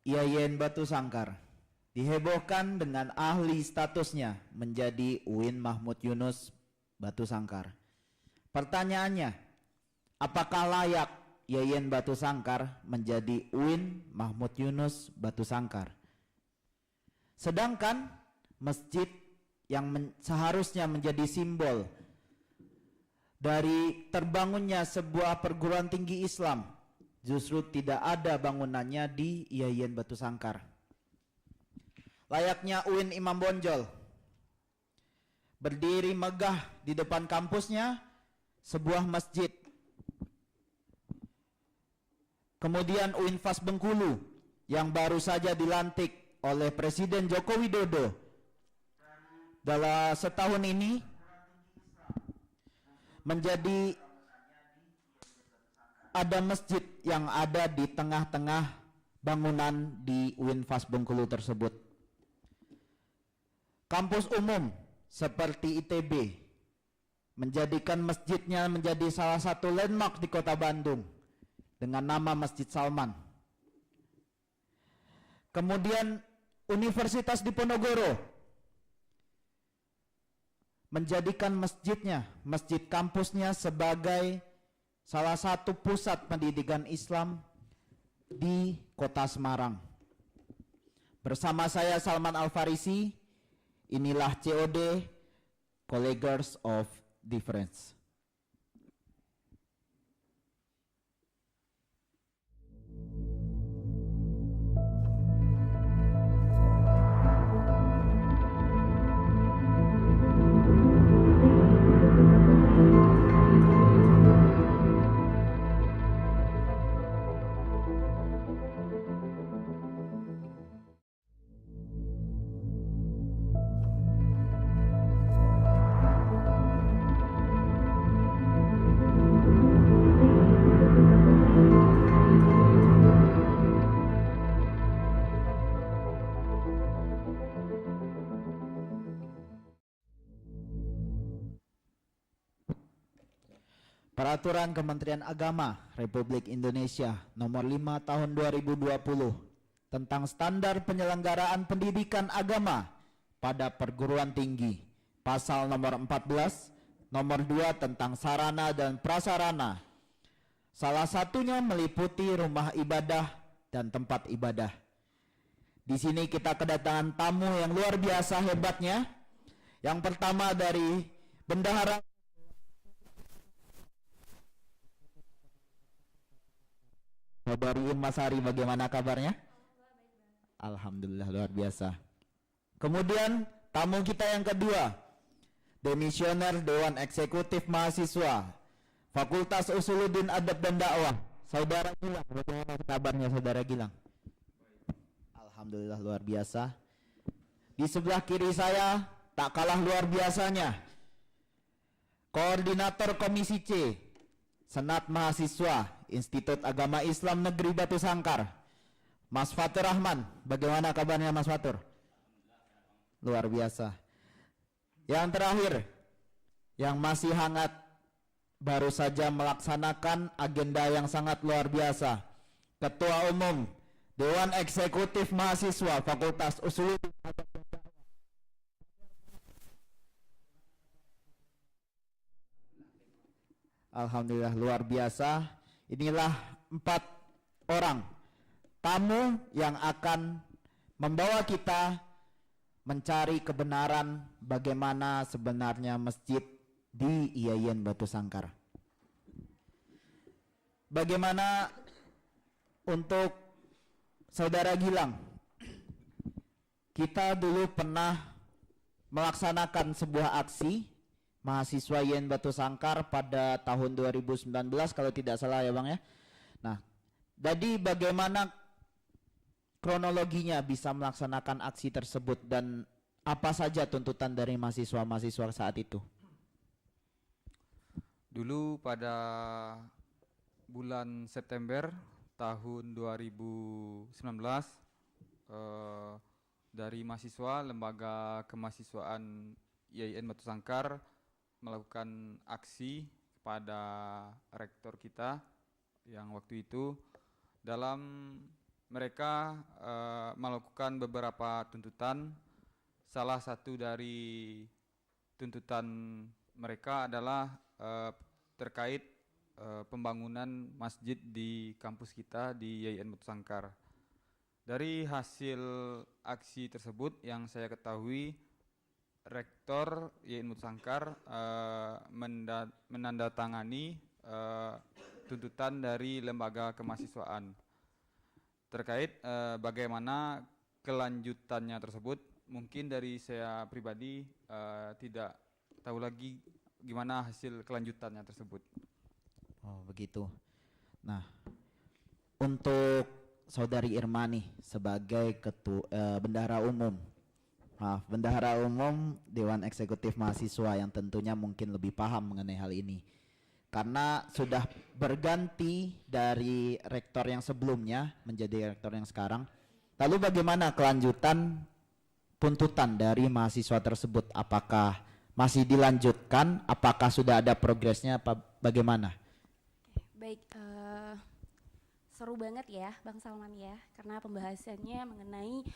Yayen Batu Sangkar dihebohkan dengan ahli statusnya menjadi UIN Mahmud Yunus Batu Sangkar. Pertanyaannya, apakah layak Yayen Batu Sangkar menjadi UIN Mahmud Yunus Batu Sangkar? Sedangkan masjid yang seharusnya menjadi simbol dari terbangunnya sebuah perguruan tinggi Islam justru tidak ada bangunannya di Yayen Batu Sangkar. Layaknya UIN Imam Bonjol, berdiri megah di depan kampusnya sebuah masjid. Kemudian UIN FAS Bengkulu yang baru saja dilantik oleh Presiden Joko Widodo dalam setahun ini menjadi ada masjid yang ada di tengah-tengah bangunan di UIN FAS Bengkulu tersebut. Kampus umum seperti ITB menjadikan masjidnya menjadi salah satu landmark di kota Bandung dengan nama Masjid Salman. Kemudian Universitas Diponegoro menjadikan masjidnya, masjid kampusnya sebagai salah satu pusat pendidikan Islam di kota Semarang. Bersama saya Salman Al-Farisi, inilah COD, Colleagues of Difference. Peraturan Kementerian Agama Republik Indonesia Nomor 5 Tahun 2020 tentang standar penyelenggaraan pendidikan agama pada perguruan tinggi. Pasal nomor 14, nomor 2 tentang sarana dan prasarana. Salah satunya meliputi rumah ibadah dan tempat ibadah. Di sini kita kedatangan tamu yang luar biasa hebatnya. Yang pertama dari Bendahara Kabariin Mas Hari, bagaimana kabarnya? Alhamdulillah luar biasa. Kemudian tamu kita yang kedua, Demisioner Dewan Eksekutif Mahasiswa Fakultas Usuluddin Adab dan Dakwah, Saudara Gilang. Bagaimana kabarnya Saudara Gilang? Alhamdulillah luar biasa. Di sebelah kiri saya tak kalah luar biasanya, Koordinator Komisi C Senat Mahasiswa Institut Agama Islam Negeri Batu Sangkar, Mas Fatur Rahman. Bagaimana kabarnya Mas Fatur? Luar biasa. Yang terakhir, yang masih hangat, baru saja melaksanakan agenda yang sangat luar biasa, Ketua Umum Dewan Eksekutif Mahasiswa Fakultas Usuluddin. Alhamdulillah luar biasa. Inilah 4 orang tamu yang akan membawa kita mencari kebenaran bagaimana sebenarnya masjid di Yayen Batu Sangkar. Bagaimana untuk Saudara Gilang? Kita dulu pernah melaksanakan sebuah aksi mahasiswa Yayen Batu Sangkar pada tahun 2019 kalau tidak salah ya Bang ya. Nah, jadi bagaimana kronologinya bisa melaksanakan aksi tersebut dan apa saja tuntutan dari mahasiswa-mahasiswa saat itu? Dulu pada bulan September tahun 2019 dari mahasiswa Lembaga Kemahasiswaan IAIN Batu Sangkar melakukan aksi kepada rektor kita yang waktu itu dalam mereka melakukan beberapa tuntutan. Salah satu dari tuntutan mereka adalah terkait pembangunan masjid di kampus kita di YIN Batu Sangkar. Dari hasil aksi tersebut yang saya ketahui, Rektor YIN Batu Sangkar menandatangani tuntutan dari lembaga kemahasiswaan terkait bagaimana kelanjutannya tersebut. Mungkin dari saya pribadi tidak tahu lagi gimana hasil kelanjutannya tersebut. Oh begitu. Nah, untuk Saudari Irma nih sebagai bendahara umum, bendahara umum Dewan Eksekutif Mahasiswa yang tentunya mungkin lebih paham mengenai hal ini, karena sudah berganti dari rektor yang sebelumnya menjadi rektor yang sekarang. Lalu bagaimana kelanjutan tuntutan dari mahasiswa tersebut? Apakah masih dilanjutkan? Apakah sudah ada progresnya? Bagaimana? Baik, seru banget ya Bang Salman ya, karena pembahasannya mengenai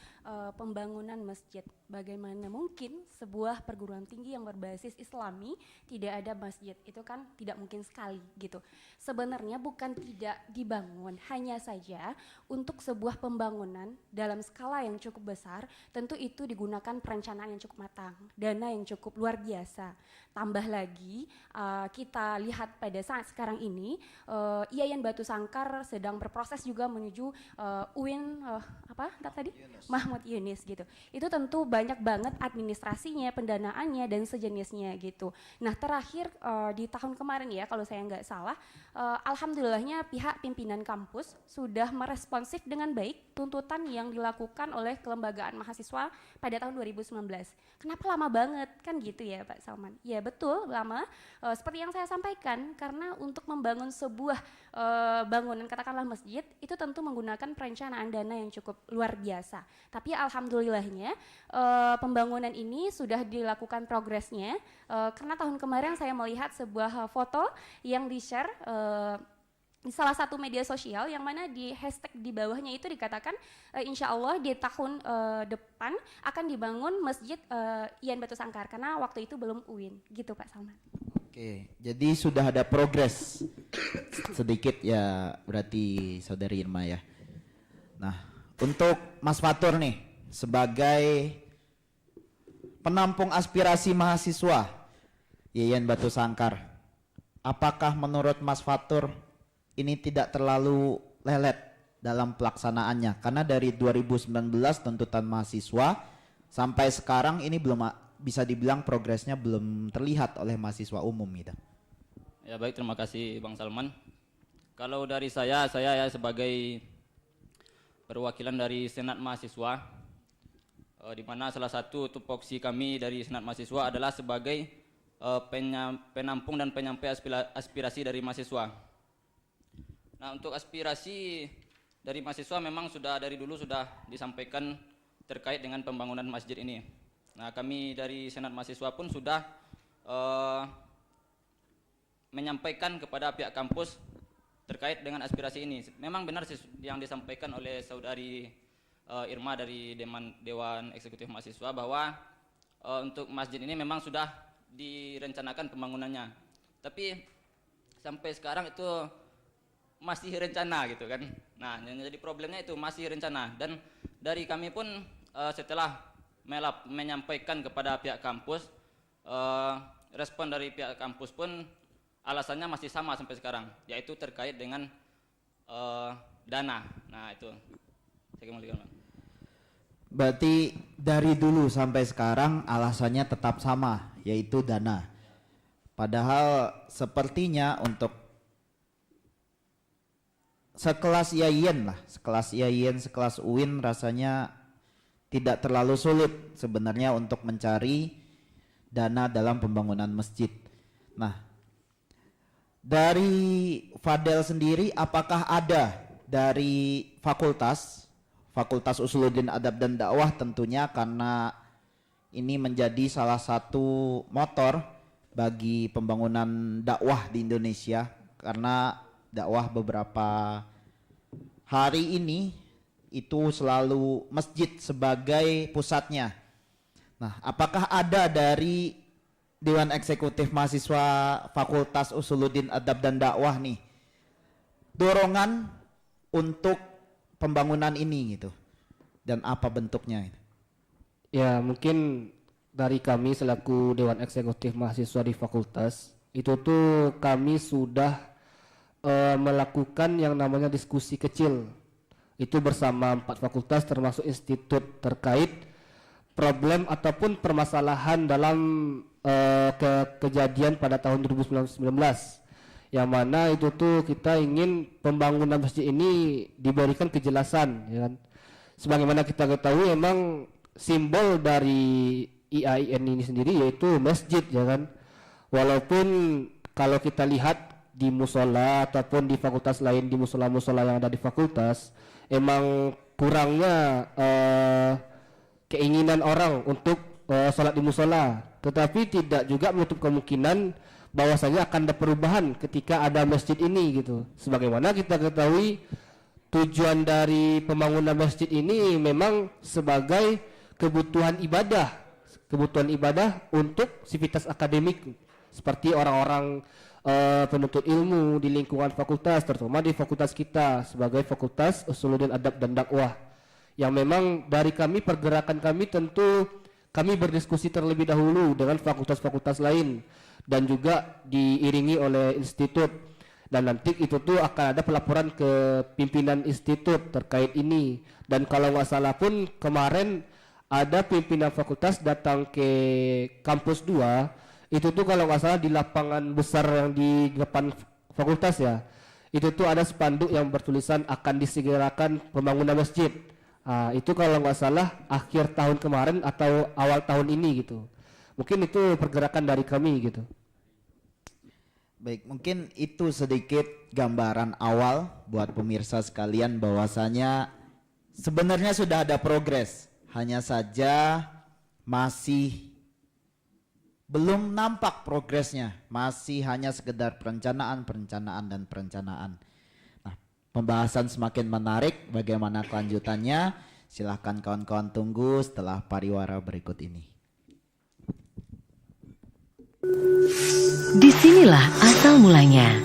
pembangunan masjid. Bagaimana mungkin sebuah perguruan tinggi yang berbasis Islami tidak ada masjid? Itu kan tidak mungkin sekali gitu. Sebenarnya bukan tidak dibangun, hanya saja untuk sebuah pembangunan dalam skala yang cukup besar, tentu itu digunakan perencanaan yang cukup matang, dana yang cukup luar biasa. Tambah lagi kita lihat pada saat sekarang ini YIN Batu Sangkar sedang berproses juga menuju UIN tadi Mahmud Yunus gitu. Itu tentu banyak banget administrasinya, pendanaannya dan sejenisnya gitu. Nah terakhir di tahun kemarin ya kalau saya nggak salah, alhamdulillahnya pihak pimpinan kampus sudah meresponsif dengan baik tuntutan yang dilakukan oleh kelembagaan mahasiswa pada tahun 2019. Kenapa lama banget kan gitu ya Pak Salman? Ya betul lama, seperti yang saya sampaikan, karena untuk membangun sebuah bangunan katakanlah masjid itu tentu menggunakan perencanaan dana yang cukup luar biasa. Tapi alhamdulillahnya pembangunan ini sudah dilakukan progresnya, karena tahun kemarin saya melihat sebuah foto yang di-share di salah satu media sosial yang mana di hashtag di bawahnya itu dikatakan insya Allah di tahun depan akan dibangun masjid YIN Batu Sangkar, karena waktu itu belum UIN gitu Pak Salman. Oke, jadi sudah ada progres sedikit ya berarti Saudari Irma ya. Nah, untuk Mas Fatur nih sebagai penampung aspirasi mahasiswa YIN Batu Sangkar, apakah menurut Mas Fatur ini tidak terlalu lelet dalam pelaksanaannya? Karena dari 2019 tuntutan mahasiswa sampai sekarang ini belum bisa dibilang progresnya belum terlihat oleh mahasiswa umum gitu. Ya baik, terima kasih Bang Salman. Kalau dari saya ya sebagai perwakilan dari Senat Mahasiswa, di mana salah satu tupoksi kami dari Senat Mahasiswa adalah sebagai penampung dan penyampai aspirasi dari mahasiswa. Nah, untuk aspirasi dari mahasiswa memang sudah dari dulu sudah disampaikan terkait dengan pembangunan masjid ini. Nah, kami dari Senat Mahasiswa pun sudah menyampaikan kepada pihak kampus terkait dengan aspirasi ini. Memang benar yang disampaikan oleh Saudari Irma dari Dewan Eksekutif Mahasiswa bahwa untuk masjid ini memang sudah direncanakan pembangunannya. Tapi sampai sekarang itu masih rencana gitu kan. Nah, yang jadi problemnya itu masih rencana, dan dari kami pun setelah menyampaikan kepada pihak kampus, respon dari pihak kampus pun alasannya masih sama sampai sekarang, yaitu terkait dengan dana. Nah, itu saya kembalikan, Bang. Berarti dari dulu sampai sekarang alasannya tetap sama, yaitu dana. Padahal sepertinya untuk sekelas YIN lah, sekelas YIN, sekelas UIN rasanya tidak terlalu sulit sebenarnya untuk mencari dana dalam pembangunan masjid. Nah, dari Fadel sendiri apakah ada dari Fakultas Usuluddin Adab dan Dakwah tentunya, karena ini menjadi salah satu motor bagi pembangunan dakwah di Indonesia, karena dakwah beberapa hari ini itu selalu masjid sebagai pusatnya. Nah, apakah ada dari Dewan Eksekutif Mahasiswa Fakultas Usuluddin Adab dan Dakwah nih dorongan untuk pembangunan ini gitu, dan apa bentuknya? Ya, mungkin dari kami selaku Dewan Eksekutif Mahasiswa di fakultas itu tuh kami sudah melakukan yang namanya diskusi kecil itu bersama 4 fakultas termasuk institut terkait problem ataupun permasalahan dalam kejadian pada tahun 2019, yang mana itu tuh kita ingin pembangunan masjid ini diberikan kejelasan, ya kan? Sebagaimana kita ketahui emang simbol dari IAIN ini sendiri yaitu masjid, ya kan? Walaupun kalau kita lihat di musola ataupun di fakultas lain, di musola-musola yang ada di fakultas, emang kurangnya keinginan orang untuk sholat di musola, tetapi tidak juga menutup kemungkinan bahwasanya akan ada perubahan ketika ada masjid ini gitu. Sebagaimana kita ketahui tujuan dari pembangunan masjid ini memang sebagai kebutuhan ibadah untuk sivitas akademik seperti orang-orang penuntut ilmu di lingkungan fakultas, terutama di fakultas kita sebagai Fakultas Usuluddin Adab dan Dakwah, yang memang dari kami, pergerakan kami tentu kami berdiskusi terlebih dahulu dengan fakultas-fakultas lain dan juga diiringi oleh institut, dan nanti itu tuh akan ada pelaporan ke pimpinan institut terkait ini. Dan kalau nggak salah pun kemarin ada pimpinan fakultas datang ke kampus 2 itu tuh kalau nggak salah di lapangan besar yang di depan fakultas, ya, itu tuh ada spanduk yang bertulisan akan disegerakan pembangunan masjid. Itu kalau nggak salah akhir tahun kemarin atau awal tahun ini gitu. Mungkin itu pergerakan dari kami gitu. Baik, mungkin itu sedikit gambaran awal buat pemirsa sekalian bahwasanya sebenarnya sudah ada progres, hanya saja masih belum nampak progresnya, masih hanya sekedar perencanaan. Nah, pembahasan semakin menarik, bagaimana kelanjutannya? Silahkan kawan-kawan tunggu setelah pariwara berikut ini. Disinilah asal mulanya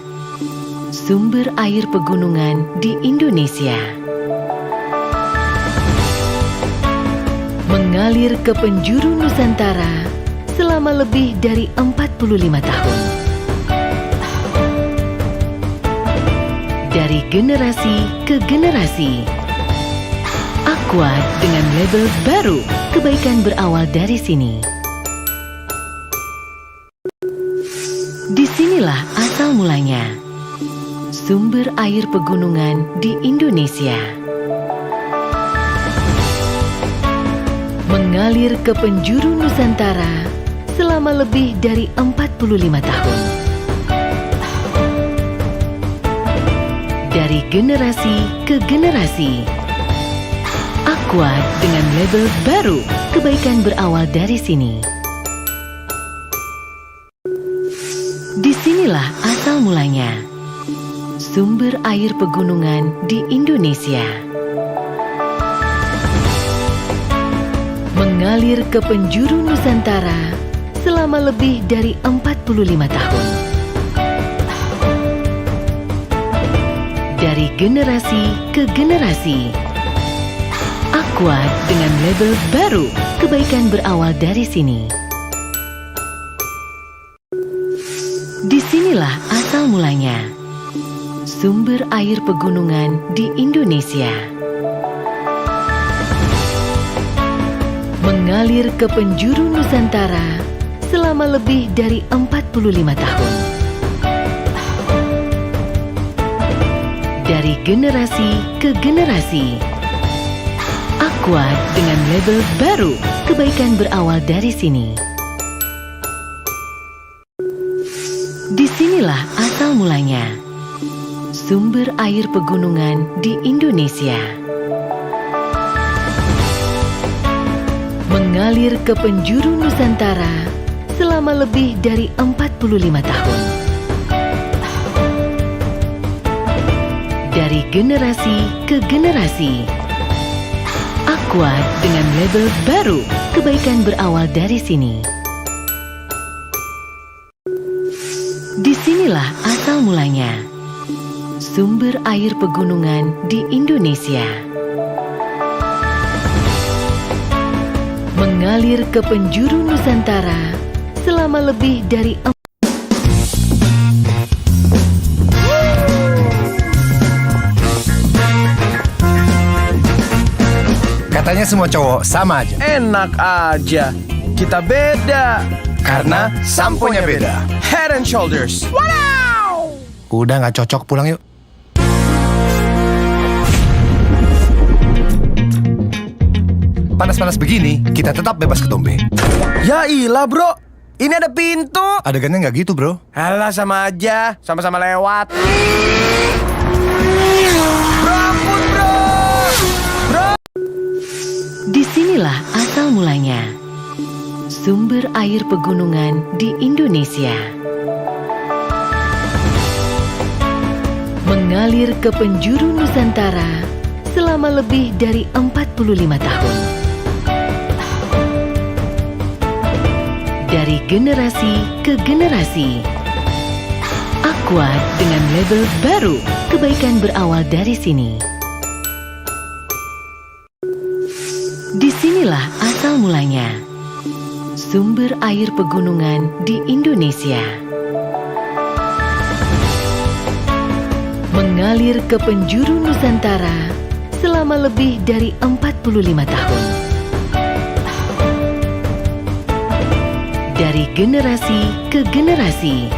sumber air pegunungan di Indonesia. Mengalir ke penjuru Nusantara selama lebih dari 45 tahun. Dari generasi ke generasi, Aqua dengan label baru, kebaikan berawal dari sini. Disinilah asal mulanya sumber air pegunungan di Indonesia. Mengalir ke penjuru Nusantara selama lebih dari 45 tahun. Dari generasi ke generasi, Aqua dengan label baru, kebaikan berawal dari sini. Disinilah asal mulanya sumber air pegunungan di Indonesia. Mengalir ke penjuru Nusantara selama lebih dari 45 tahun. Dari generasi ke generasi, Aqua dengan label baru, kebaikan berawal dari sini. Disinilah asal mulanya sumber air pegunungan di Indonesia. Mengalir ke penjuru Nusantara selama lebih dari 45 tahun. Dari generasi ke generasi, Aqua dengan label baru, kebaikan berawal dari sini. Disinilah asal mulanya sumber air pegunungan di Indonesia. Mengalir ke penjuru Nusantara selama lebih dari 45 tahun. Dari generasi ke generasi, Aqua dengan label baru, kebaikan berawal dari sini. Disinilah asal mulanya. Sumber air pegunungan di Indonesia. Mengalir ke penjuru Nusantara selama lebih dari Katanya semua cowok sama aja. Enak aja, kita beda. Karena samponya beda. Head and Shoulders. Udah nggak cocok, pulang yuk. Panas-panas begini, kita tetap bebas ketombe. Ya ilah bro, ini ada pintu. Adegannya nggak gitu, bro. Alah sama aja, sama-sama lewat. Bro ampun bro. Disinilah asal mulanya. Sumber air pegunungan di Indonesia. Mengalir ke penjuru Nusantara selama lebih dari 45 tahun. Dari generasi ke generasi. Aqua dengan label baru, kebaikan berawal dari sini. Disinilah asal mulanya. Sumber air pegunungan di Indonesia. Mengalir ke penjuru Nusantara selama lebih dari 45 tahun. Dari generasi ke generasi.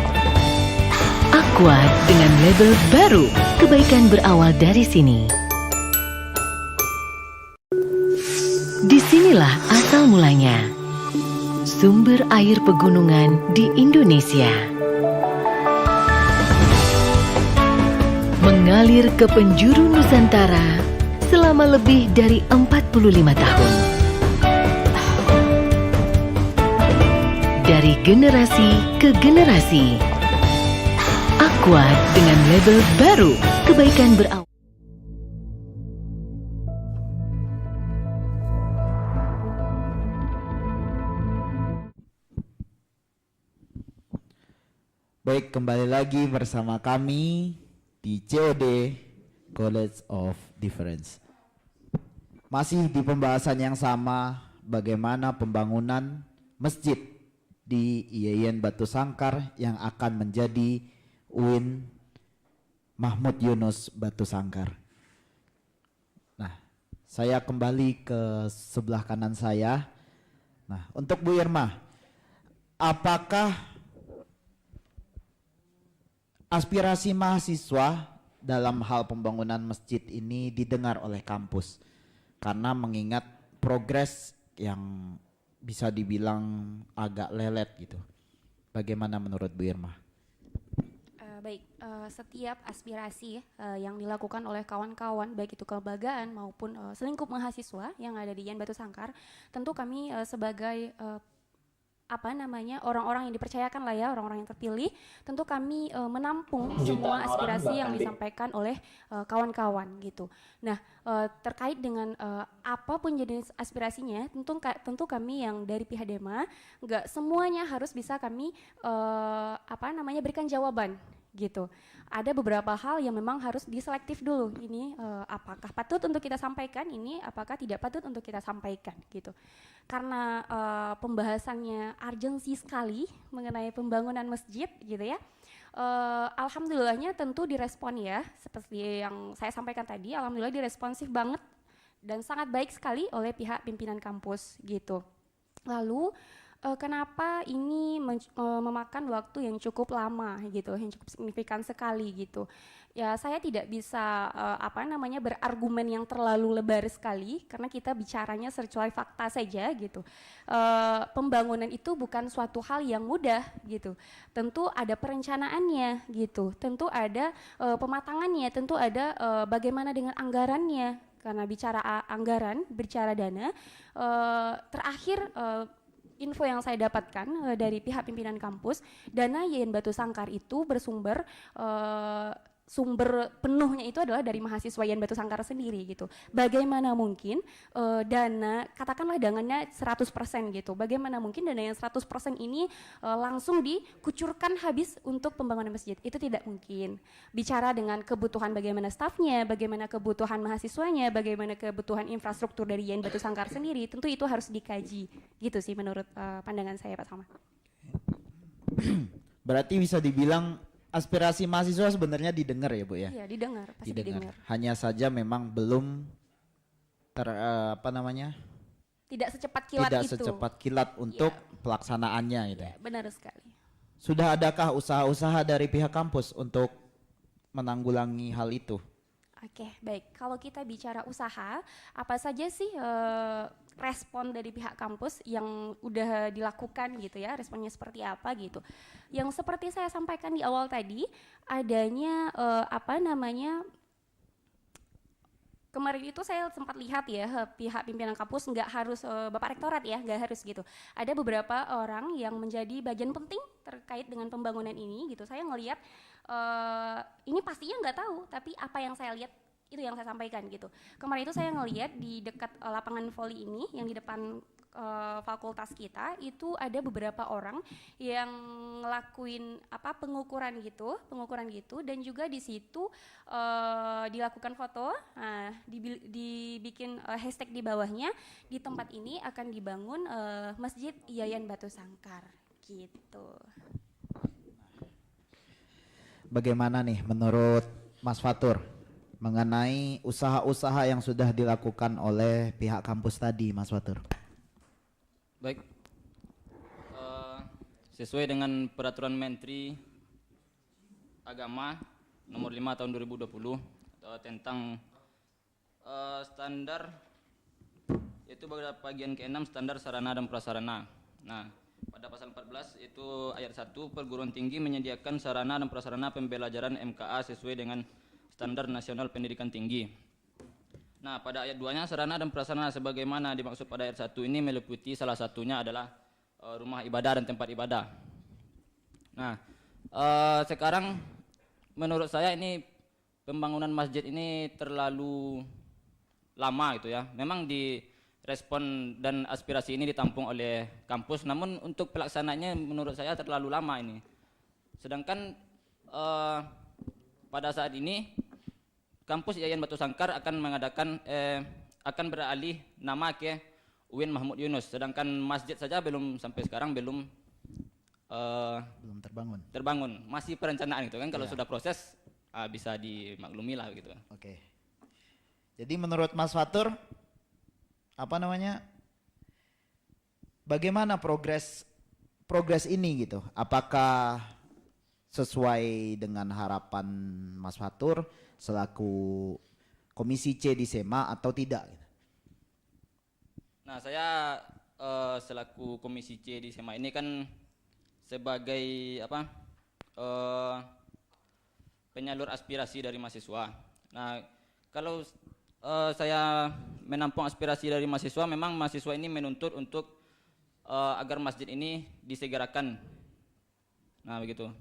Aqua dengan label baru, kebaikan berawal dari sini. Disinilah asal mulanya. Sumber air pegunungan di Indonesia. Mengalir ke penjuru Nusantara selama lebih dari 45 tahun. Dari generasi ke generasi. Aqua dengan label baru, kebaikan berawal. Baik, kembali lagi bersama kami di COD College of Difference. Masih di pembahasan yang sama, bagaimana pembangunan masjid di IAIN Batu Sangkar yang akan menjadi UIN Mahmud Yunus Batu Sangkar. Nah, saya kembali ke sebelah kanan saya. Nah, untuk Bu Irma, apakah aspirasi mahasiswa dalam hal pembangunan masjid ini didengar oleh kampus? Karena mengingat progres yang bisa dibilang agak lelet gitu. Bagaimana menurut Bu Irma? Setiap aspirasi yang dilakukan oleh kawan-kawan, baik itu kelembagaan maupun selingkup mahasiswa yang ada di IAIN Batu Sangkar, tentu kami sebagai orang-orang yang dipercayakan lah ya, orang-orang yang terpilih, tentu kami menampung semua aspirasi yang disampaikan oleh kawan-kawan gitu. Nah, terkait dengan apapun jenis aspirasinya, tentu kami yang dari pihak Dema nggak semuanya harus bisa kami berikan jawaban gitu. Ada beberapa hal yang memang harus diselektif dulu. Ini apakah patut untuk kita sampaikan, ini apakah tidak patut untuk kita sampaikan gitu. Karena pembahasannya urgensi sekali mengenai pembangunan masjid gitu ya. Alhamdulillahnya tentu direspon ya, seperti yang saya sampaikan tadi, alhamdulillah diresponsif banget dan sangat baik sekali oleh pihak pimpinan kampus gitu. Lalu kenapa ini memakan waktu yang cukup lama gitu, yang cukup signifikan sekali gitu. Ya saya tidak bisa berargumen yang terlalu lebar sekali karena kita bicaranya sesuai fakta saja gitu. Pembangunan itu bukan suatu hal yang mudah gitu. Tentu ada perencanaannya gitu. Tentu ada pematangannya, tentu ada bagaimana dengan anggarannya. Karena bicara anggaran, bicara dana, terakhir info yang saya dapatkan dari pihak pimpinan kampus, dana IAIN Batu Sangkar itu bersumber sumber penuhnya itu adalah dari mahasiswa Yayan Batu Sangkar sendiri gitu. Bagaimana mungkin dana, katakanlah dananya 100% gitu, bagaimana mungkin dana yang 100% ini langsung dikucurkan habis untuk pembangunan masjid? Itu tidak mungkin. Bicara dengan kebutuhan bagaimana stafnya, bagaimana kebutuhan mahasiswanya, bagaimana kebutuhan infrastruktur dari Yayan Batu Sangkar sendiri, tentu itu harus dikaji gitu sih menurut pandangan saya Pak Salman. Berarti bisa dibilang aspirasi mahasiswa sebenarnya didengar ya Bu ya? Iya, didengar, pasti didengar. Hanya saja memang belum Tidak secepat kilat tidak itu. secepat kilat untuk pelaksanaannya gitu. Ya, benar sekali. Sudah adakah usaha-usaha dari pihak kampus untuk menanggulangi hal itu? Oke, baik. Kalau kita bicara usaha, apa saja sih respon dari pihak kampus yang udah dilakukan gitu ya? Responnya seperti apa gitu? Yang seperti saya sampaikan di awal tadi, adanya kemarin itu saya sempat lihat ya, pihak pimpinan kampus nggak harus Bapak Rektorat ya, nggak harus gitu. Ada beberapa orang yang menjadi bagian penting terkait dengan pembangunan ini gitu. Saya ngelihat ini pastinya nggak tahu, tapi apa yang saya lihat itu yang saya sampaikan gitu. Kemarin itu saya ngelihat di dekat lapangan voli ini, yang di depan fakultas kita itu ada beberapa orang yang ngelakuin pengukuran gitu, dan juga di situ dilakukan foto, dibikin hashtag di bawahnya, di tempat ini akan dibangun Masjid Yayan Batu Sangkar gitu. Bagaimana nih menurut Mas Fatur mengenai usaha-usaha yang sudah dilakukan oleh pihak kampus tadi, Mas Fatur? Baik, sesuai dengan peraturan Menteri Agama nomor 5 tahun 2020 tentang standar, yaitu pada bagian ke-6 standar sarana dan prasarana. Nah, pada pasal 14 itu ayat 1, perguruan tinggi menyediakan sarana dan prasarana pembelajaran MKA sesuai dengan standar nasional pendidikan tinggi. Nah, pada ayat 2-nya sarana dan prasarana sebagaimana dimaksud pada ayat 1 ini meliputi salah satunya adalah rumah ibadah dan tempat ibadah. Nah, sekarang menurut saya ini pembangunan masjid ini terlalu lama gitu ya. Memang direspon dan aspirasi ini ditampung oleh kampus, namun untuk pelaksanaannya menurut saya terlalu lama ini. Sedangkan pada saat ini kampus Yayan Batu Sangkar akan mengadakan akan beralih nama ke UIN Mahmud Yunus, sedangkan masjid saja sampai sekarang belum terbangun, masih perencanaan gitu kan. Kalau sudah proses bisa dimaklumi lah gitu. Oke. Jadi menurut Mas Fatur bagaimana progres ini gitu? Apakah sesuai dengan harapan Mas Fatur selaku Komisi C di SEMA atau tidak? Nah, saya selaku Komisi C di SEMA ini kan sebagai penyalur aspirasi dari mahasiswa. Nah, kalau saya menampung aspirasi dari mahasiswa, memang mahasiswa ini menuntut untuk agar masjid ini disegerakan. Nah, begitu.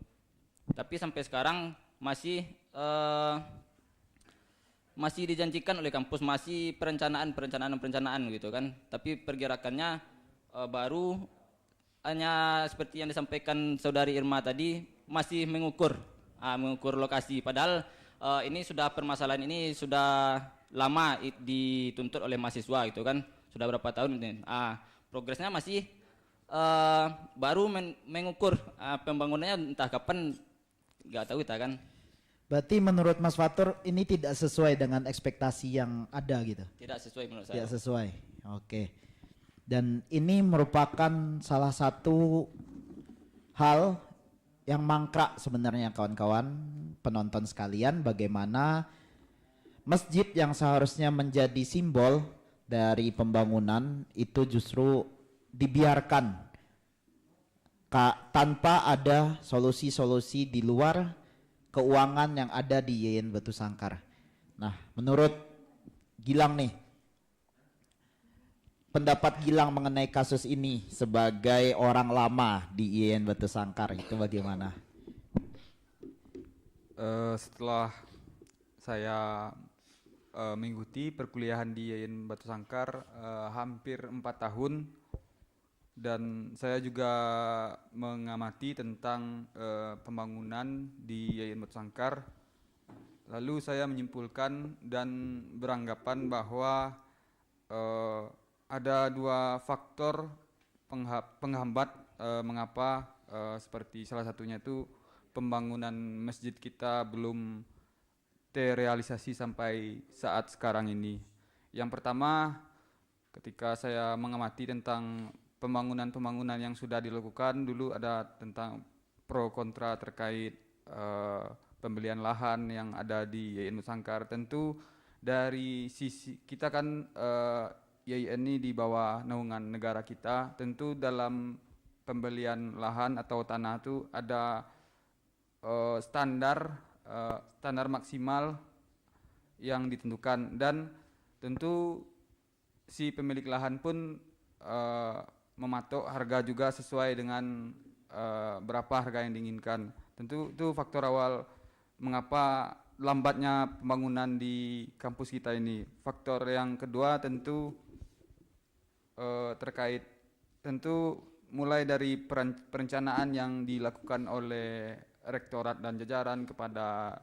Tapi sampai sekarang masih dijanjikan oleh kampus, masih perencanaan gitu kan. Tapi pergerakannya baru hanya seperti yang disampaikan Saudari Irma tadi, masih mengukur lokasi. Padahal ini permasalahan ini sudah lama dituntut oleh mahasiswa gitu kan. Sudah berapa tahun ini. Progresnya masih baru mengukur pembangunannya entah kapan, nggak tahu kita kan. Berarti menurut Mas Fatur ini tidak sesuai dengan ekspektasi yang ada gitu? Tidak sesuai menurut saya. Tidak sesuai, oke. Dan ini merupakan salah satu hal yang mangkrak sebenarnya kawan-kawan penonton sekalian, bagaimana masjid yang seharusnya menjadi simbol dari pembangunan itu justru dibiarkan tanpa ada solusi-solusi di luar keuangan yang ada di Yayan Batu Sangkar. Nah, menurut Gilang nih, pendapat Gilang mengenai kasus ini sebagai orang lama di Yayan Batu Sangkar itu bagaimana? Setelah saya mengikuti perkuliahan di Yayan Batu Sangkar hampir 4 tahun, dan saya juga mengamati tentang pembangunan di Yayan Batu Sangkar. Lalu saya menyimpulkan dan beranggapan bahwa ada 2 faktor penghambat mengapa seperti salah satunya itu pembangunan masjid kita belum terrealisasi sampai saat sekarang ini. Yang pertama, ketika saya mengamati tentang pembangunan-pembangunan yang sudah dilakukan, dulu ada tentang pro kontra terkait pembelian lahan yang ada di Yayan Batu Sangkar. Tentu dari sisi kita kan Yayan ini di bawah naungan negara kita, tentu dalam pembelian lahan atau tanah itu ada standar maksimal yang ditentukan, dan tentu si pemilik lahan pun mematok harga juga sesuai dengan berapa harga yang diinginkan. Tentu itu faktor awal mengapa lambatnya pembangunan di kampus kita ini. Faktor yang kedua tentu terkait tentu mulai dari perencanaan yang dilakukan oleh rektorat dan jajaran kepada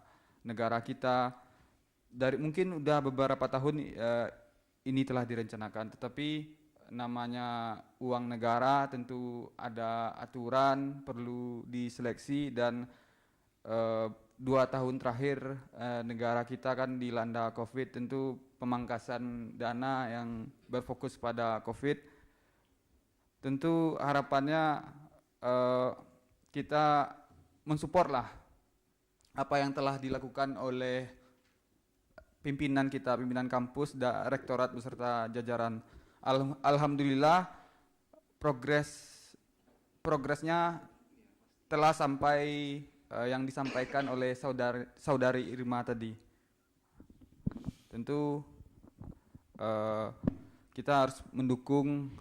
negara kita. Dari mungkin udah beberapa tahun ini telah direncanakan, tetapi namanya uang negara tentu ada aturan, perlu diseleksi, dan 2 tahun terakhir negara kita kan dilanda COVID, tentu pemangkasan dana yang berfokus pada COVID. Tentu harapannya kita mensupport lah apa yang telah dilakukan oleh pimpinan kita, pimpinan kampus, rektorat beserta jajaran. Alhamdulillah progresnya telah sampai yang disampaikan oleh saudari Irma tadi. Tentu kita harus mendukung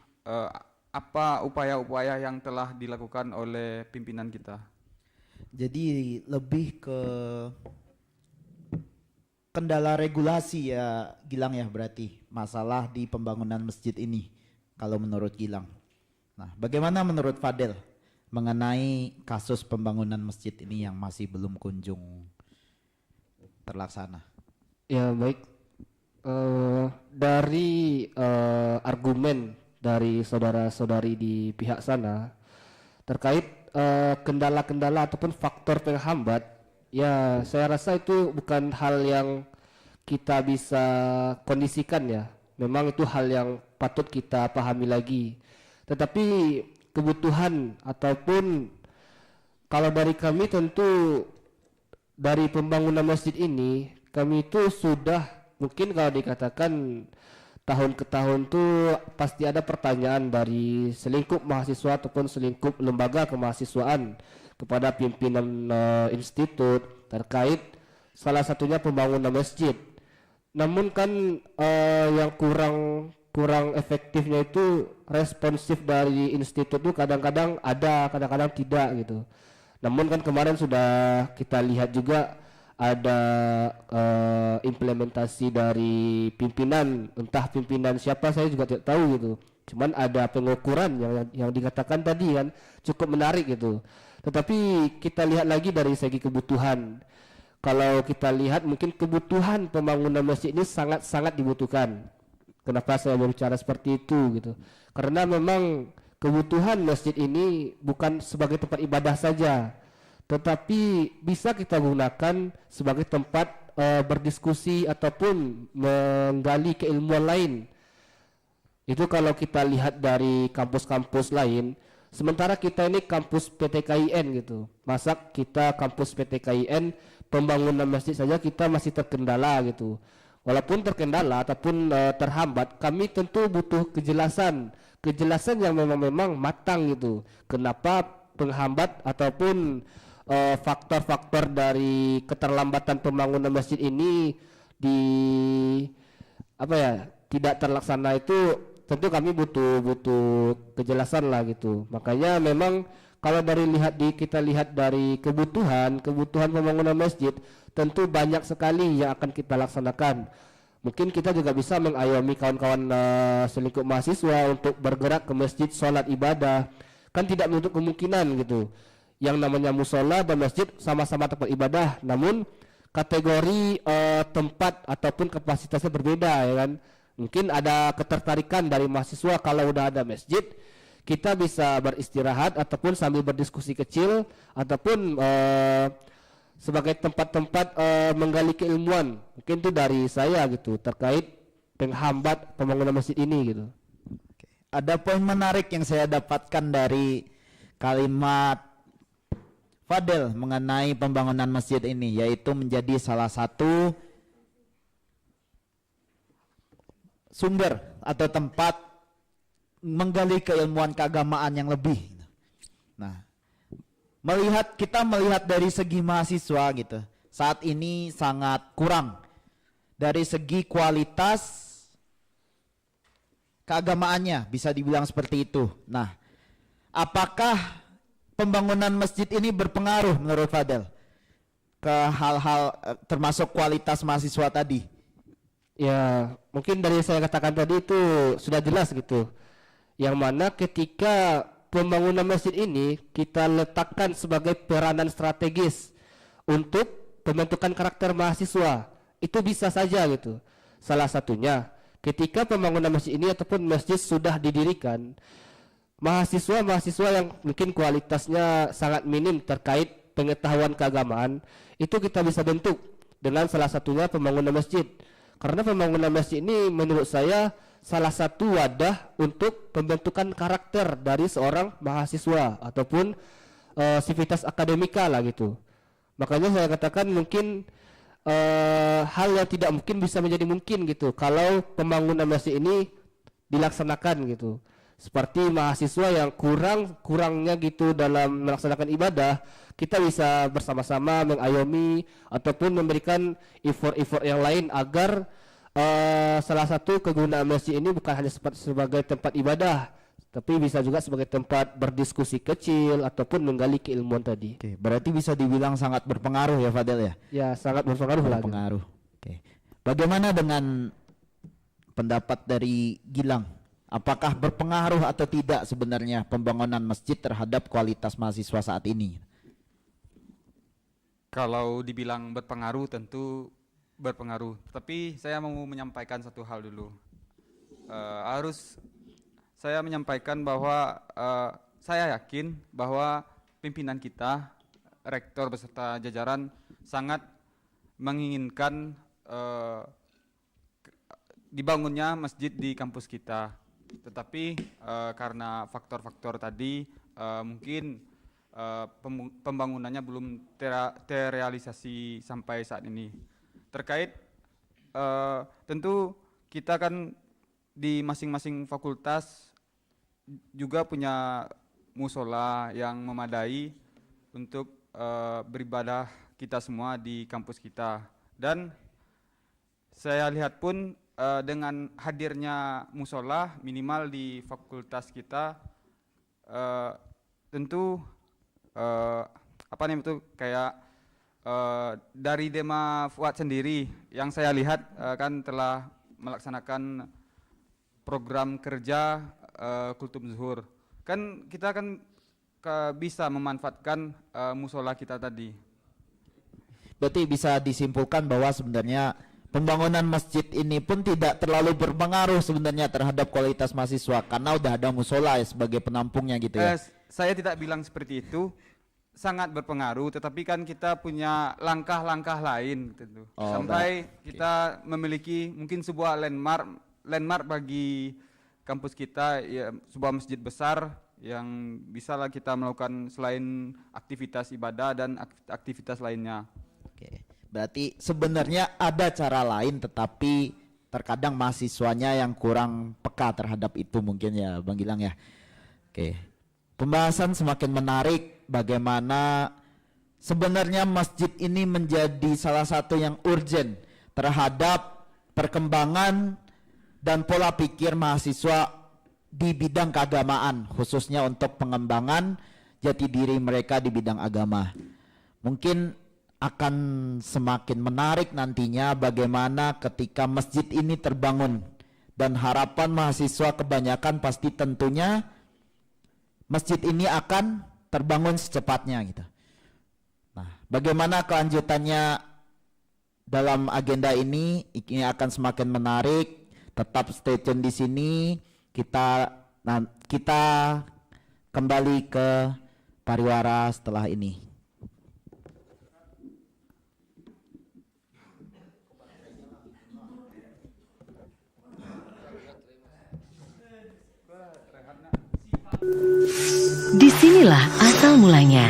apa upaya-upaya yang telah dilakukan oleh pimpinan kita. Jadi lebih ke kendala regulasi ya Gilang ya, berarti masalah di pembangunan masjid ini kalau menurut Gilang. Nah, bagaimana menurut Fadel mengenai kasus pembangunan masjid ini yang masih belum kunjung terlaksana? Ya baik, dari argumen dari saudara-saudari di pihak sana terkait kendala-kendala ataupun faktor penghambat, ya saya rasa itu bukan hal yang kita bisa kondisikan ya. Memang itu hal yang patut kita pahami lagi. Tetapi kebutuhan ataupun kalau dari kami tentu dari pembangunan masjid ini, kami itu sudah mungkin kalau dikatakan tahun ke tahun tuh pasti ada pertanyaan dari selingkup mahasiswa ataupun selingkup lembaga kemahasiswaan kepada pimpinan institut terkait salah satunya pembangunan masjid. Namun kan yang kurang efektifnya itu responsif dari institut itu kadang-kadang ada, kadang-kadang tidak gitu. Namun kan kemarin sudah kita lihat juga ada implementasi dari pimpinan, entah pimpinan siapa saya juga tidak tahu gitu. Cuman ada pengukuran yang dikatakan tadi kan cukup menarik gitu. Tetapi kita lihat lagi dari segi kebutuhan. Kalau kita lihat mungkin kebutuhan pembangunan masjid ini sangat-sangat dibutuhkan. Kenapa saya berbicara seperti itu gitu? Karena memang kebutuhan masjid ini bukan sebagai tempat ibadah saja, tetapi bisa kita gunakan sebagai tempat berdiskusi ataupun menggali keilmuan lain. Itu kalau kita lihat dari kampus-kampus lain, sementara kita ini kampus PTKIN gitu. Masa kita kampus PTKIN pembangunan masjid saja kita masih terkendala gitu. Walaupun terkendala ataupun terhambat, kami tentu butuh kejelasan yang memang matang gitu. Kenapa penghambat ataupun faktor-faktor dari keterlambatan pembangunan masjid ini tidak terlaksana, itu tentu kami butuh kejelasan lah gitu. Makanya memang kalau kita lihat dari kebutuhan pembangunan masjid, tentu banyak sekali yang akan kita laksanakan. Mungkin kita juga bisa mengayomi kawan-kawan selingkup mahasiswa untuk bergerak ke masjid sholat ibadah. Kan tidak menutup kemungkinan gitu. Yang namanya musola dan masjid sama-sama tempat ibadah, namun kategori tempat ataupun kapasitasnya berbeda, ya kan. Mungkin ada ketertarikan dari mahasiswa kalau udah ada masjid, kita bisa beristirahat ataupun sambil berdiskusi kecil ataupun sebagai tempat-tempat menggali keilmuan. Mungkin itu dari saya gitu terkait penghambat pembangunan masjid ini gitu. Ada poin menarik yang saya dapatkan dari kalimat Fadel mengenai pembangunan masjid ini, yaitu menjadi salah satu sumber atau tempat menggali keilmuan keagamaan yang lebih. Nah, kita melihat dari segi mahasiswa gitu, saat ini sangat kurang dari segi kualitas keagamaannya, bisa dibilang seperti itu. Nah, apakah pembangunan masjid ini berpengaruh menurut Fadel ke hal-hal termasuk kualitas mahasiswa tadi? Ya, mungkin dari saya katakan tadi itu sudah jelas gitu. Yang mana ketika pembangunan masjid ini kita letakkan sebagai peranan strategis untuk pembentukan karakter mahasiswa, itu bisa saja gitu. Salah satunya ketika pembangunan masjid ini ataupun masjid sudah didirikan, mahasiswa yang mungkin kualitasnya sangat minim terkait pengetahuan keagamaan, itu kita bisa bentuk dengan salah satunya pembangunan masjid. Karena pembangunan masjid ini menurut saya salah satu wadah untuk pembentukan karakter dari seorang mahasiswa ataupun sivitas akademika lah gitu. Makanya saya katakan mungkin hal yang tidak mungkin bisa menjadi mungkin gitu kalau pembangunan masjid ini dilaksanakan gitu. Seperti mahasiswa yang kurangnya gitu dalam melaksanakan ibadah, kita bisa bersama-sama mengayomi ataupun memberikan effort yang lain agar salah satu kegunaan masjid ini bukan hanya sebagai tempat ibadah, tapi bisa juga sebagai tempat berdiskusi kecil ataupun menggali keilmuan tadi. Oke, berarti bisa dibilang sangat berpengaruh ya Fadel ya? Ya, sangat berpengaruh lah. Berpengaruh. Oke. Bagaimana dengan pendapat dari Gilang? Apakah berpengaruh atau tidak sebenarnya pembangunan masjid terhadap kualitas mahasiswa saat ini? Kalau dibilang berpengaruh tentu berpengaruh. Tapi saya mau menyampaikan satu hal dulu. Saya menyampaikan bahwa saya yakin bahwa pimpinan kita, rektor beserta jajaran sangat menginginkan dibangunnya masjid di kampus kita. Tetapi karena faktor-faktor tadi mungkin pembangunannya belum terrealisasi sampai saat ini. Terkait tentu kita kan di masing-masing fakultas juga punya musola yang memadai untuk beribadah kita semua di kampus kita. Dan saya lihat pun dengan hadirnya musola minimal di fakultas kita tentu apa nih itu kayak dari Dema Fuad sendiri yang saya lihat kan telah melaksanakan program kerja Kultum Zuhur. Kan kita kan bisa memanfaatkan musola kita tadi. Berarti bisa disimpulkan bahwa sebenarnya pembangunan masjid ini pun tidak terlalu berpengaruh sebenarnya terhadap kualitas mahasiswa karena udah ada musola ya sebagai penampungnya gitu ya. Saya tidak bilang seperti itu, sangat berpengaruh, tetapi kan kita punya langkah-langkah lain tentu. Sampai kita memiliki mungkin sebuah landmark bagi kampus kita, ya, sebuah masjid besar yang bisalah kita melakukan selain aktivitas ibadah dan aktivitas lainnya. Oke. Berarti sebenarnya ada cara lain tetapi terkadang mahasiswanya yang kurang peka terhadap itu mungkin ya Bang Gilang ya. Oke. Pembahasan semakin menarik bagaimana sebenarnya masjid ini menjadi salah satu yang urgent terhadap perkembangan dan pola pikir mahasiswa di bidang keagamaan khususnya untuk pengembangan jati diri mereka di bidang agama. Mungkin akan semakin menarik nantinya bagaimana ketika masjid ini terbangun, dan harapan mahasiswa kebanyakan pasti tentunya masjid ini akan terbangun secepatnya gitu. Nah, bagaimana kelanjutannya dalam agenda ini akan semakin menarik. Tetap stay tune di sini. Kita kembali ke pariwara setelah ini. Disinilah asal mulanya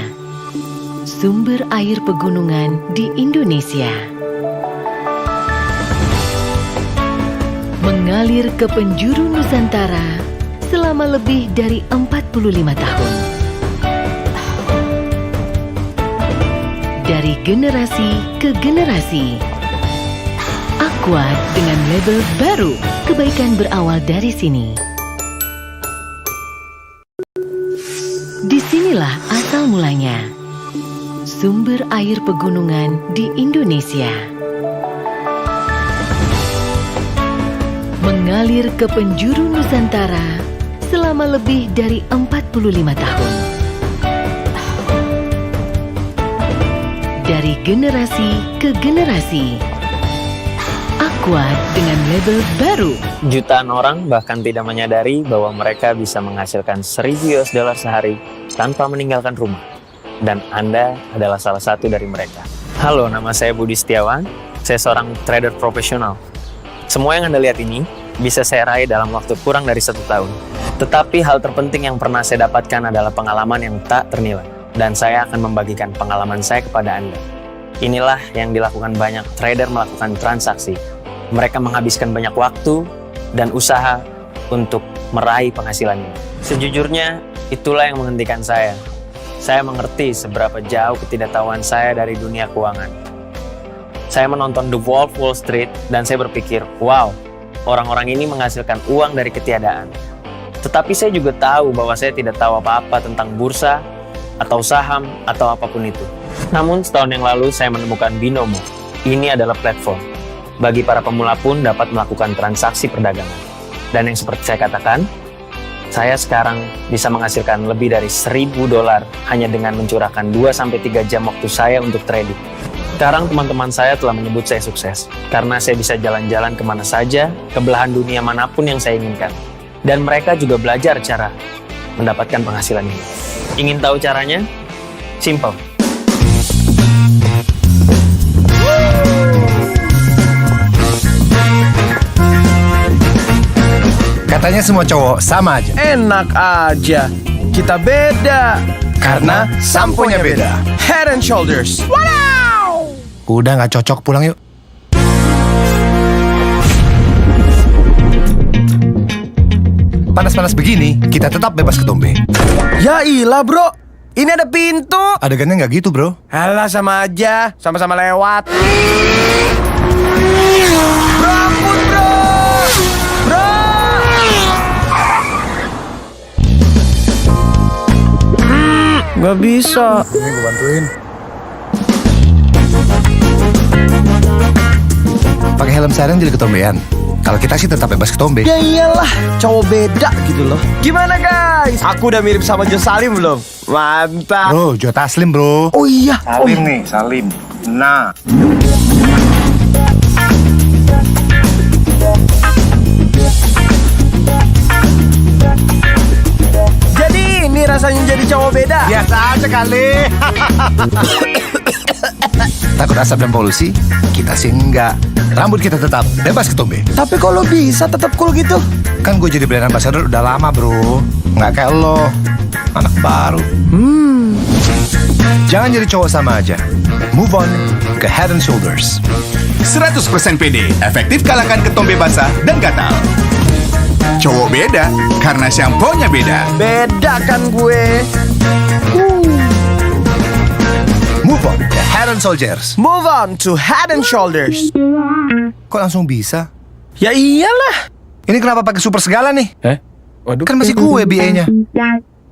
sumber air pegunungan di Indonesia. Mengalir ke penjuru Nusantara selama lebih dari 45 tahun. Dari generasi ke generasi, Aqua dengan label baru, kebaikan berawal dari sini. Disinilah asal mulanya sumber air pegunungan di Indonesia. Mengalir ke penjuru Nusantara selama lebih dari 45 tahun. Dari generasi ke generasi, Aqua dengan label baru. Jutaan orang bahkan tidak menyadari bahwa mereka bisa menghasilkan $1.000 sehari tanpa meninggalkan rumah. Dan Anda adalah salah satu dari mereka. Halo, nama saya Budi Setiawan. Saya seorang trader profesional. Semua yang Anda lihat ini bisa saya raih dalam waktu kurang dari 1 tahun. Tetapi hal terpenting yang pernah saya dapatkan adalah pengalaman yang tak ternilai. Dan saya akan membagikan pengalaman saya kepada Anda. Inilah yang dilakukan banyak trader melakukan transaksi. Mereka menghabiskan banyak waktu dan usaha untuk meraih penghasilannya. Sejujurnya, itulah yang menghentikan saya. Saya mengerti seberapa jauh ketidaktahuan saya dari dunia keuangan. Saya menonton The Wolf of Wall Street dan saya berpikir, wow, orang-orang ini menghasilkan uang dari ketiadaan. Tetapi saya juga tahu bahwa saya tidak tahu apa-apa tentang bursa, atau saham, atau apapun itu. Namun setahun yang lalu saya menemukan Binomo. Ini adalah platform. Bagi para pemula pun dapat melakukan transaksi perdagangan. Dan yang seperti saya katakan, saya sekarang bisa menghasilkan lebih dari $1.000 hanya dengan mencurahkan 2-3 jam waktu saya untuk trading. Sekarang teman-teman saya telah menyebut saya sukses, karena saya bisa jalan-jalan kemana saja, ke belahan dunia manapun yang saya inginkan. Dan mereka juga belajar cara mendapatkan penghasilan ini. Ingin tahu caranya? Simple. Katanya semua cowok sama aja. Enak aja. Kita beda. Karena samponya beda. Head and Shoulders. Udah nggak cocok, pulang yuk. Panas-panas begini, kita tetap bebas ketombe. Ya ilah bro. Ini ada pintu. Adegannya nggak gitu, bro. Alah sama aja. Sama-sama lewat. Bro ampun bro. Bro. Gak bisa. Ini gue bantuin. Pakai helm siren jadi ketombean. Kalau kita sih tetap bebas ketombe. Ya iyalah, cowok beda gitu loh. Gimana guys? Aku udah mirip sama Jo Salim belum? Mantap. Bro, Jo Taslim, bro. Oh iya. Salim nih, Salim. Nah. Jadi ini rasanya jadi cowok beda. Biasa aja kali. Takut asap dan polusi? Kita sih enggak. Rambut kita tetap bebas ketombe. Tapi kalau bisa tetap cool gitu. Kan gue jadi brand ambassador udah lama, bro. Nggak kayak lo, anak baru. Jangan jadi cowok sama aja. Move on ke Head and Shoulders. 100% pede, efektif kalahkan ketombe basah dan gatal. Cowok beda karena shampoo-nya beda. Beda kan gue. Move on ke Head and Shoulders. Move on to Head and Shoulders. Kok langsung bisa? Ya iyalah. Ini kenapa pakai super segala nih? Waduh. Kan masih gue BA-nya.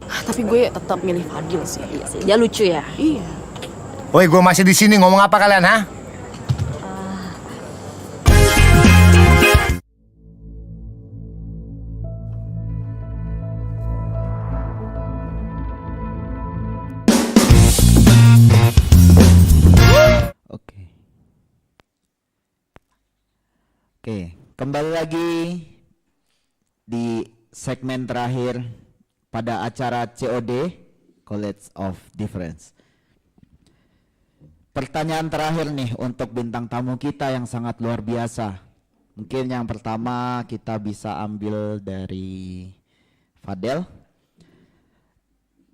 Tapi gue tetap milih Fadil sih. Iya sih, dia lucu ya. Iya. Woi, gue masih di sini ngomong apa kalian, ha? Oke, kembali lagi di segmen terakhir pada acara COD, College of Difference. Pertanyaan terakhir nih untuk bintang tamu kita yang sangat luar biasa. Mungkin yang pertama kita bisa ambil dari Fadel.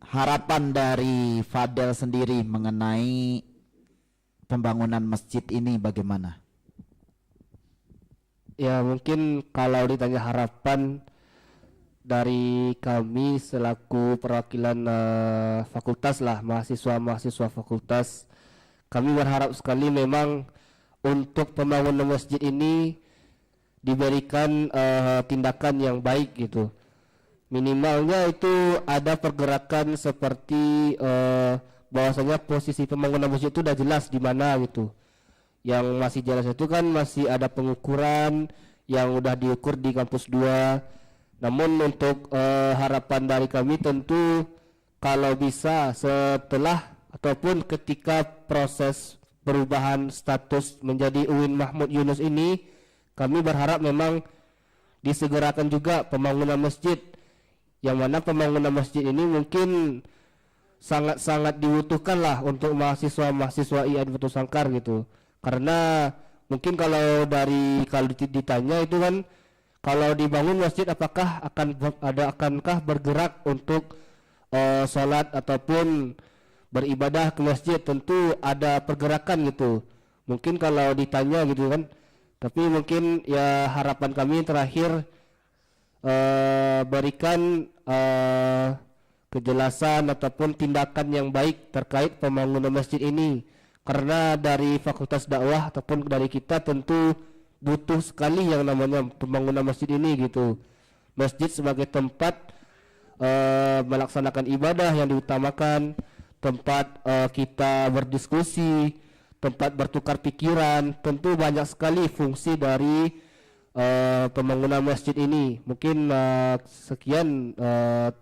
Harapan dari Fadel sendiri mengenai pembangunan masjid ini bagaimana? Ya mungkin kalau ditanya harapan dari kami selaku perwakilan fakultas lah, mahasiswa fakultas, kami berharap sekali memang untuk pembangunan masjid ini diberikan tindakan yang baik gitu. Minimalnya itu ada pergerakan seperti bahwasanya posisi pembangunan masjid itu udah jelas di mana gitu. Yang masih jelas itu kan masih ada pengukuran yang udah diukur di kampus 2. Namun untuk harapan dari kami tentu kalau bisa setelah ataupun ketika proses perubahan status menjadi UIN Mahmud Yunus ini, kami berharap memang disegerakan juga pembangunan masjid, yang mana pembangunan masjid ini mungkin sangat-sangat dibutuhkan lah untuk mahasiswa-mahasiswa IAIN Batu Sangkar gitu. Karena mungkin kalau ditanya itu kan, kalau dibangun masjid akankah bergerak untuk sholat ataupun beribadah ke masjid, tentu ada pergerakan gitu. Mungkin kalau ditanya gitu kan, tapi mungkin ya harapan kami terakhir berikan kejelasan ataupun tindakan yang baik terkait pembangunan masjid ini. Karena dari fakultas dakwah ataupun dari kita tentu butuh sekali yang namanya pembangunan masjid ini gitu. Masjid sebagai tempat melaksanakan ibadah yang diutamakan, tempat kita berdiskusi, tempat bertukar pikiran. Tentu banyak sekali fungsi dari pembangunan masjid ini. Mungkin sekian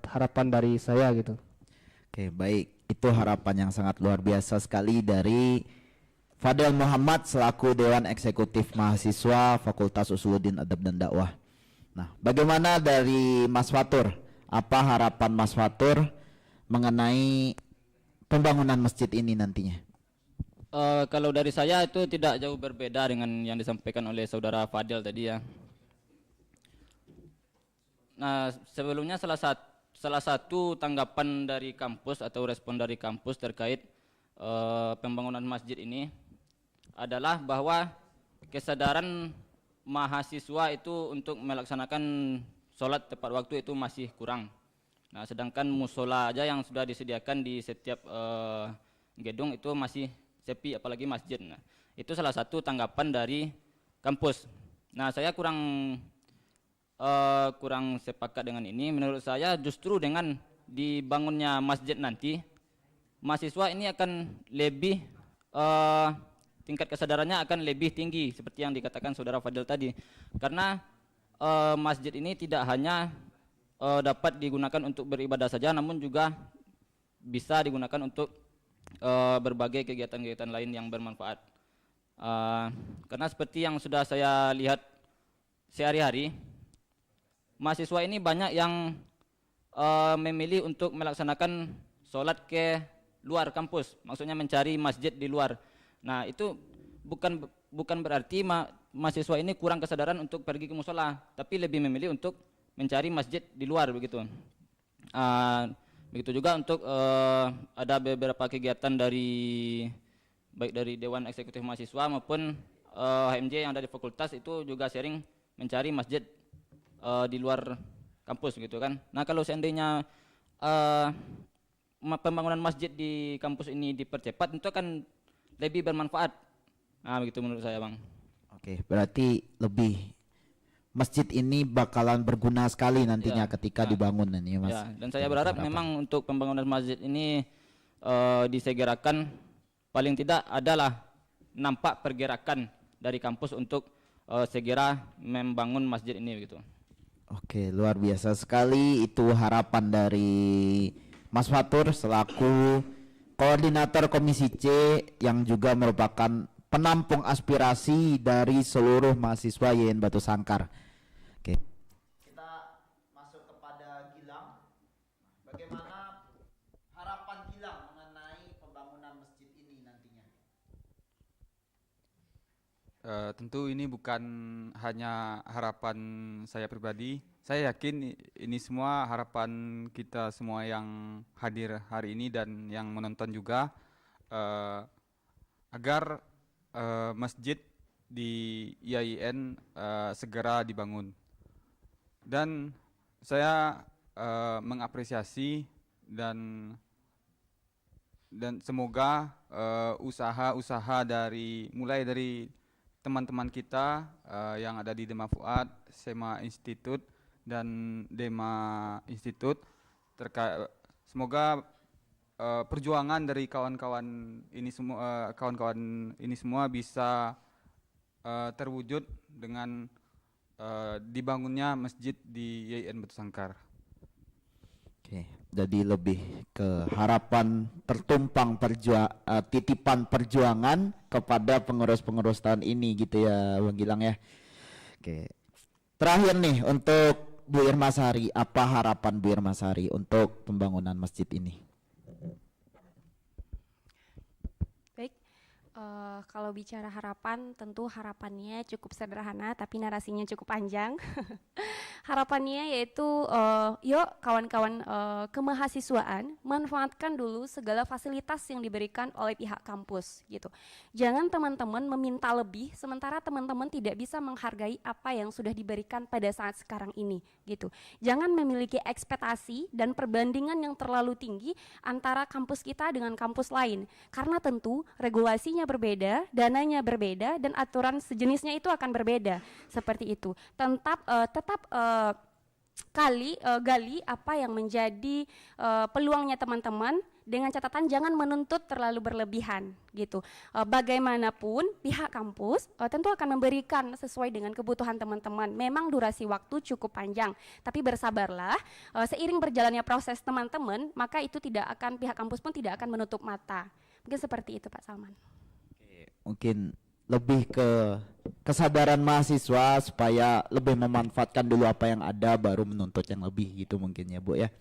harapan dari saya gitu. Oke, baik. Itu harapan yang sangat luar biasa sekali dari Fadel Muhammad selaku Dewan Eksekutif Mahasiswa Fakultas Usuluddin Adab dan Dakwah. Nah, bagaimana dari Mas Fatur? Apa harapan Mas Fatur mengenai pembangunan masjid ini nantinya? Kalau dari saya itu tidak jauh berbeda dengan yang disampaikan oleh saudara Fadel tadi ya. Nah, sebelumnya salah satu tanggapan dari kampus atau respon dari kampus terkait pembangunan masjid ini adalah bahwa kesadaran mahasiswa itu untuk melaksanakan sholat tepat waktu itu masih kurang. Nah, sedangkan musola aja yang sudah disediakan di setiap gedung itu masih sepi, apalagi masjid. Nah, itu salah satu tanggapan dari kampus. Nah, saya kurang sepakat dengan ini. Menurut saya justru dengan dibangunnya masjid nanti, mahasiswa ini akan lebih tingkat kesadarannya akan lebih tinggi seperti yang dikatakan saudara Fadil tadi. Karena masjid ini tidak hanya dapat digunakan untuk beribadah saja, namun juga bisa digunakan untuk berbagai kegiatan-kegiatan lain yang bermanfaat. Karena seperti yang sudah saya lihat sehari-hari, mahasiswa ini banyak yang memilih untuk melaksanakan sholat ke luar kampus, maksudnya mencari masjid di luar. Nah, itu bukan berarti mahasiswa ini kurang kesadaran untuk pergi ke musola, tapi lebih memilih untuk mencari masjid di luar begitu. Begitu juga untuk ada beberapa kegiatan baik dari Dewan Eksekutif Mahasiswa maupun HMJ yang dari fakultas itu juga sering mencari masjid di luar kampus gitu kan. Nah, kalau seandainya pembangunan masjid di kampus ini dipercepat, itu akan lebih bermanfaat. Nah, begitu menurut saya, Bang. Oke, berarti lebih masjid ini bakalan berguna sekali nantinya ketika dibangun ini, Mas. Ya, dan saya berharap memang untuk pembangunan masjid ini disegerakan, paling tidak adalah nampak pergerakan dari kampus untuk segera membangun masjid ini begitu. Oke, luar biasa sekali itu harapan dari Mas Fatur selaku koordinator Komisi C yang juga merupakan penampung aspirasi dari seluruh mahasiswa YN Batu Sangkar. Oke. Kita masuk kepada Gilang. Bagaimana harapan Gilang mengenai pembangunan masjid ini nantinya? Tentu ini bukan hanya harapan saya pribadi. Saya yakin ini semua harapan kita semua yang hadir hari ini dan yang menonton juga, agar masjid di IAIN segera dibangun. Dan saya mengapresiasi dan semoga usaha-usaha mulai dari teman-teman kita yang ada di Dema Fuad, SEMA Institute dan Dema Institute semoga perjuangan dari kawan-kawan ini semua bisa terwujud dengan dibangunnya masjid di YN Batu Sangkar. Oke, jadi lebih ke harapan tertumpang titipan perjuangan kepada pengurus-pengurus tahun ini gitu ya Bang Gilang ya. Oke. Terakhir nih untuk Bu Irma Sari, apa harapan Bu Irma Sari untuk pembangunan masjid ini? Baik, kalau bicara harapan, tentu harapannya cukup sederhana, tapi narasinya cukup panjang. Harapannya yaitu, yuk kawan-kawan kemahasiswaan, manfaatkan dulu segala fasilitas yang diberikan oleh pihak kampus gitu. Jangan teman-teman meminta lebih, sementara teman-teman tidak bisa menghargai apa yang sudah diberikan pada saat sekarang ini gitu. Jangan memiliki ekspektasi dan perbandingan yang terlalu tinggi antara kampus kita dengan kampus lain, karena tentu regulasinya berbeda, dananya berbeda, dan aturan sejenisnya itu akan berbeda. Seperti itu. Tetap gali apa yang menjadi peluangnya teman-teman, dengan catatan jangan menuntut terlalu berlebihan gitu. Bagaimanapun pihak kampus tentu akan memberikan sesuai dengan kebutuhan teman-teman. Memang durasi waktu cukup panjang, tapi bersabarlah, seiring berjalannya proses teman-teman, maka itu pihak kampus pun tidak akan menutup mata. Mungkin seperti itu Pak Salman. Mungkin lebih ke kesadaran mahasiswa supaya lebih memanfaatkan dulu apa yang ada baru menuntut yang lebih gitu mungkin ya Bu ya.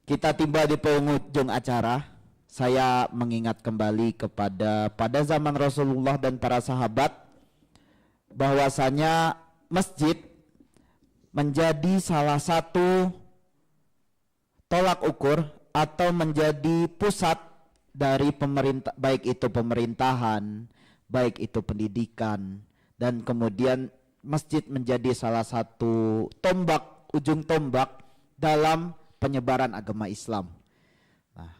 Kita tiba di penghujung acara. Saya mengingat kembali pada zaman Rasulullah dan para sahabat bahwasanya masjid menjadi salah satu tolak ukur atau menjadi pusat dari pemerintah, baik itu pemerintahan, baik itu pendidikan, dan kemudian masjid menjadi salah satu ujung tombak dalam penyebaran agama Islam. Nah,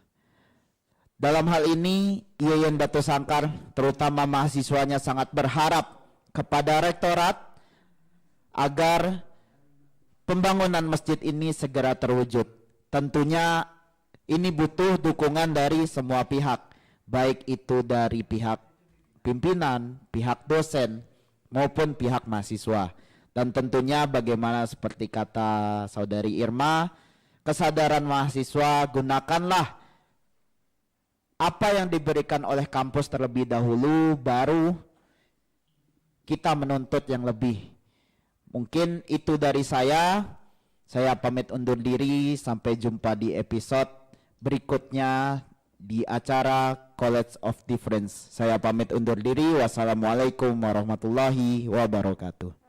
dalam hal ini YN Batu Sangkar terutama mahasiswanya sangat berharap kepada rektorat agar pembangunan masjid ini segera terwujud. Tentunya ini butuh dukungan dari semua pihak, baik itu dari pihak pimpinan, pihak dosen, maupun pihak mahasiswa. Dan tentunya bagaimana seperti kata Saudari Irma, kesadaran mahasiswa, gunakanlah apa yang diberikan oleh kampus terlebih dahulu, baru kita menuntut yang lebih. Mungkin itu dari saya pamit undur diri, sampai jumpa di episode berikutnya di acara College of Difference. Saya pamit undur diri. Wassalamualaikum warahmatullahi wabarakatuh.